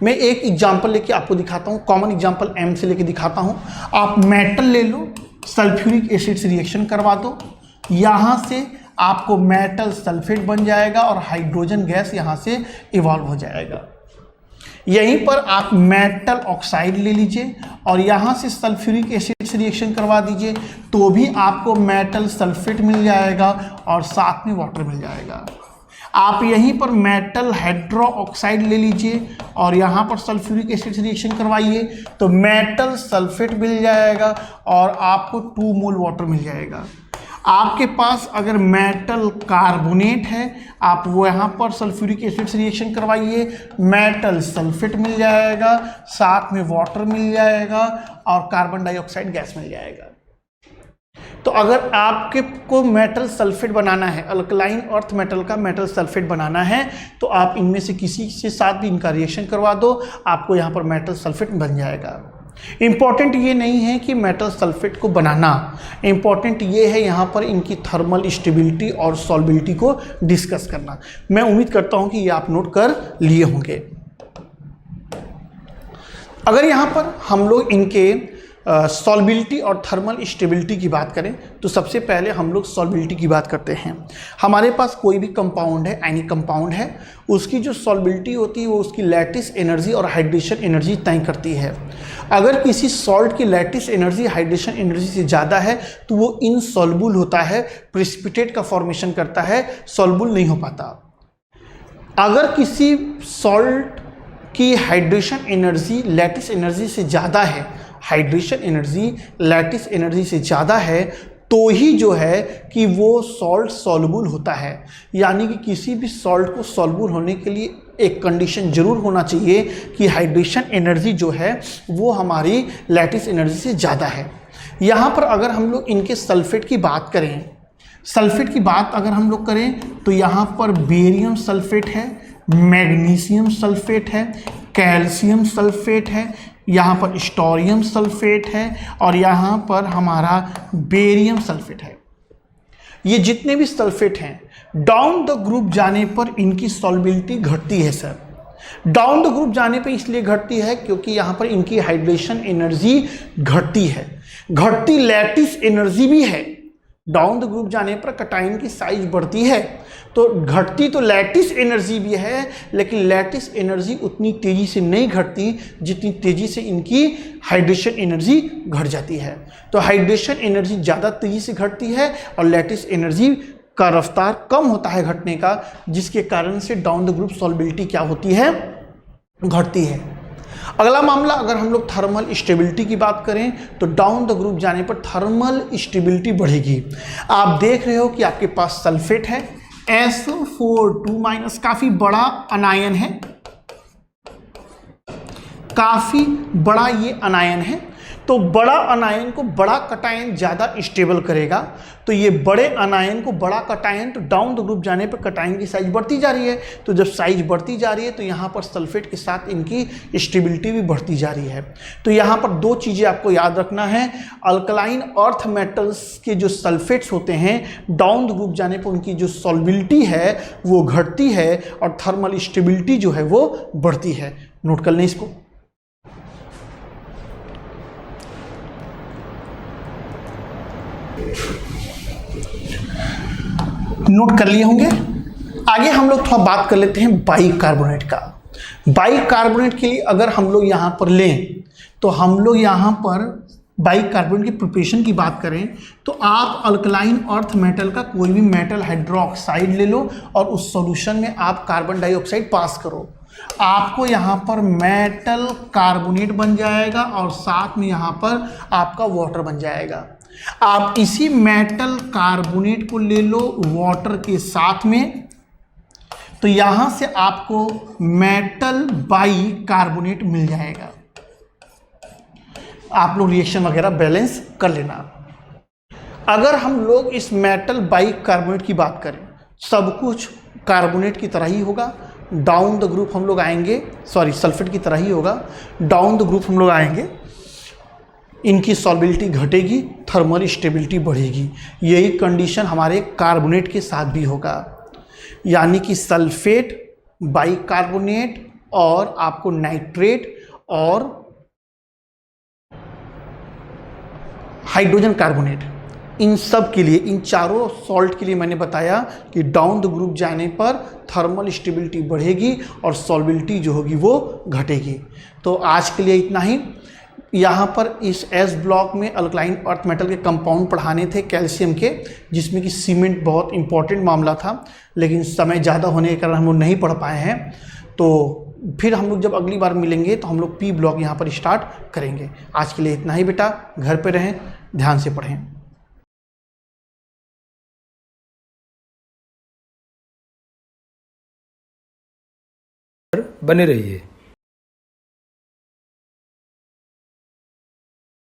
मैं एक एग्जांपल लेके आपको दिखाता हूँ, कॉमन एग्जांपल M से लेके दिखाता हूँ। आप मेटल ले लो, सल्फ्यूरिक एसिड से रिएक्शन करवा दो, यहाँ से आपको मेटल सल्फेट बन जाएगा और हाइड्रोजन गैस यहाँ से इवॉल्व हो जाएगा। यहीं पर आप मेटल ऑक्साइड ले लीजिए और यहाँ से सल्फ्यूरिक एसिड से रिएक्शन करवा दीजिए तो भी आपको मेटल सल्फेट मिल जाएगा और साथ में वाटर मिल जाएगा। आप यहीं पर मेटल हाइड्रो ऑक्साइड ले लीजिए और यहाँ पर सल्फ्यूरिक एसिड से रिएक्शन करवाइए तो मेटल सल्फेट मिल जाएगा और आपको 2 मोल वाटर मिल जाएगा। आपके पास अगर मेटल कार्बोनेट है आप वो यहाँ पर सल्फ्यूरिक एसिड से रिएक्शन करवाइए, मेटल सल्फेट मिल जाएगा, साथ में वाटर मिल जाएगा और कार्बन डाइऑक्साइड गैस मिल जाएगा। तो अगर आपके को मेटल सल्फेट बनाना है, अल्कलाइन अर्थ मेटल का मेटल सल्फेट बनाना है तो आप इनमें से किसी से साथ भी इनका रिएक्शन करवा दो, आपको यहाँ पर मेटल सल्फेट बन जाएगा। इम्पॉर्टेंट ये नहीं है कि मेटल सल्फेट को बनाना, इम्पॉर्टेंट ये है यहाँ पर इनकी थर्मल स्टेबिलिटी और सॉल्बिलिटी को डिस्कस करना। मैं उम्मीद करता हूँ कि ये आप नोट कर लिए होंगे। अगर यहाँ पर हम लोग इनके सॉल्बिलिटी और थर्मल स्टेबिलिटी की बात करें तो सबसे पहले हम लोग सॉल्बिलिटी की बात करते हैं। हमारे पास कोई भी कंपाउंड है, एनी कंपाउंड है, उसकी जो सॉल्बिलिटी होती है वो उसकी लैटिस एनर्जी और हाइड्रेशन एनर्जी तय करती है। अगर किसी सॉल्ट की लैटिस एनर्जी हाइड्रेशन एनर्जी से ज़्यादा है तो वो इनसॉल्युबल होता है, प्रेसिपिटेट का फॉर्मेशन करता है, सॉल्युबल नहीं हो पाता। अगर किसी सॉल्ट की हाइड्रेशन एनर्जी लैटिस एनर्जी से ज़्यादा है, हाइड्रेशन एनर्जी लैटिस एनर्जी से ज़्यादा है तो ही जो है कि वो सॉल्ट सॉल्युबल होता है। यानी कि किसी भी सॉल्ट को सॉल्युबल होने के लिए एक कंडीशन जरूर होना चाहिए कि हाइड्रेशन एनर्जी जो है वो हमारी लैटिस एनर्जी से ज़्यादा है। यहाँ पर अगर हम लोग इनके सल्फेट की बात करें, सल्फेट की बात अगर हम लोग करें तो यहाँ पर बेरियम सल्फेट है, मैग्नीशियम सल्फेट है, कैल्शियम सल्फेट है, यहाँ पर स्टोरियम सल्फेट है और यहाँ पर हमारा बेरियम सल्फेट है। ये जितने भी सल्फेट हैं डाउन द ग्रुप जाने पर इनकी सॉल्बिलिटी घटती है सर। डाउन द ग्रुप जाने पर इसलिए घटती है क्योंकि यहाँ पर इनकी हाइड्रेशन एनर्जी घटती है, घटती लैटिस एनर्जी भी है। डाउन द ग्रुप जाने पर कटाइन की साइज बढ़ती है तो घटती तो लैटिस एनर्जी भी है, लेकिन लैटिस एनर्जी उतनी तेज़ी से नहीं घटती जितनी तेज़ी से इनकी हाइड्रेशन एनर्जी घट जाती है। तो हाइड्रेशन एनर्जी ज़्यादा तेज़ी से घटती है और लैटिस एनर्जी का रफ्तार कम होता है घटने का, जिसके कारण से डाउन द ग्रुप सॉल्बिलिटी क्या होती है, घटती है। अगला मामला अगर हम लोग थर्मल स्टेबिलिटी की बात करें तो डाउन द ग्रुप जाने पर थर्मल स्टेबिलिटी बढ़ेगी। आप देख रहे हो कि आपके पास सल्फेट है SO4 काफ़ी बड़ा अनायन है, काफ़ी बड़ा ये अनायन है। तो बड़ा अनायन को बड़ा कटायन ज़्यादा स्टेबल करेगा, तो ये बड़े अनायन को बड़ा कटायन, तो डाउन द ग्रुप जाने पर कटायन की साइज बढ़ती जा रही है। तो जब साइज बढ़ती जा रही है तो यहाँ पर सल्फेट के साथ इनकी स्टेबिलिटी भी बढ़ती जा रही है। तो यहाँ पर 2 चीज़ें आपको याद रखना है। अल्कलाइन अर्थ मेटल्स के जो सल्फेट्स होते हैं डाउन द ग्रुप जाने पर उनकी जो सॉल्बिलिटी है वो घटती है और थर्मल स्टेबिलिटी जो है वो बढ़ती है। नोट कर लें इसको। नोट कर लिए होंगे। आगे हम लोग थोड़ा बात कर लेते हैं बाइकार्बोनेट का। बाइकार्बोनेट के लिए अगर हम लोग यहाँ पर लें तो हम लोग यहाँ पर बाइकार्बोनेट की प्रिपरेशन की बात करें तो आप अल्कलाइन अर्थ मेटल का कोई भी मेटल हाइड्रोक्साइड ले लो और उस सॉल्यूशन में आप कार्बन डाइऑक्साइड पास करो, आपको यहाँ पर मेटल कार्बोनेट बन जाएगा और साथ में यहाँ पर आपका वाटर बन जाएगा। आप इसी मेटल कार्बोनेट को ले लो वाटर के साथ में, तो यहाँ से आपको मेटल बाइकार्बोनेट मिल जाएगा। आप लोग रिएक्शन वगैरह बैलेंस कर लेना। अगर हम लोग इस मेटल बाइकार्बोनेट की बात करें, सब कुछ कार्बोनेट की तरह ही होगा, डाउन द ग्रुप हम लोग आएंगे, सॉरी सल्फेट की तरह ही होगा, डाउन द ग्रुप हम लोग आएंगे, इनकी सॉल्बिलिटी घटेगी, थर्मल स्टेबिलिटी बढ़ेगी। यही कंडीशन हमारे कार्बोनेट के साथ भी होगा, यानी कि सल्फेट, बाइकार्बोनेट और आपको नाइट्रेट और हाइड्रोजन कार्बोनेट, इन सब के लिए, इन चारों सॉल्ट के लिए मैंने बताया कि डाउन द ग्रुप जाने पर थर्मल स्टेबिलिटी बढ़ेगी और सॉल्बिलिटी जो होगी वो घटेगी। तो आज के लिए इतना ही। यहाँ पर इस एस ब्लॉक में अल्कलाइन अर्थ मेटल के कंपाउंड पढ़ाने थे कैल्शियम के, जिसमें कि सीमेंट बहुत इंपॉर्टेंट मामला था, लेकिन समय ज़्यादा होने के कारण हम लोग नहीं पढ़ पाए हैं। तो फिर हम लोग जब अगली बार मिलेंगे तो हम लोग पी ब्लॉक यहाँ पर स्टार्ट करेंगे। आज के लिए इतना ही बेटा, घर पे रहें, ध्यान से पढ़ें। बने रहिए।